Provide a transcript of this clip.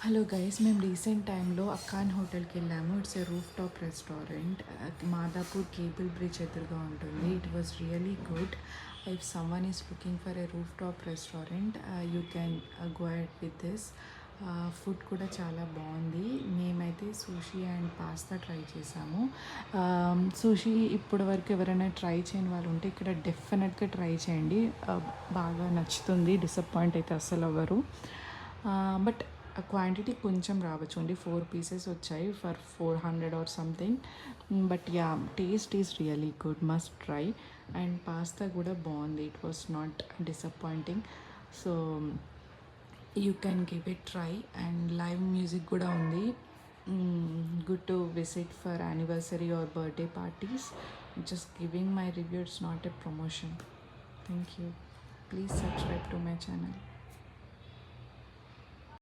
Hello guys, మేము recent టైంలో అక్కాన్ హోటల్కి వెళ్ళాము. It's a roof top restaurant. Madhapur cable bridge ఎదురుగా ఉంటుంది. It was really good. If someone is looking for a roof top restaurant, you can go ahead with this. Food కూడా చాలా బాగుంది. మేమైతే సూషీ అండ్ పాస్తా ట్రై చేసాము. Sushi ఇప్పటి వరకు ఎవరైనా ట్రై చేయని వాళ్ళు ఉంటే ఇక్కడ డెఫినెట్గా ట్రై చేయండి. బాగా నచ్చుతుంది. డిసప్పాయింట్ అయితే అస్సలు అవ్వరు. బట్ క్వాంటిటీ కొంచెం రావచ్చు, ఓన్లీ 4 పీసెస్ వచ్చాయి for 400 or something. But yeah, taste is really good, must try. And pasta కూడా బాగుంది. It was not disappointing. So you can give it try. And live music కూడా ఉంది. Good to visit for anniversary or birthday parties. Just giving my review, it's not a promotion. Thank you. Please subscribe to my channel.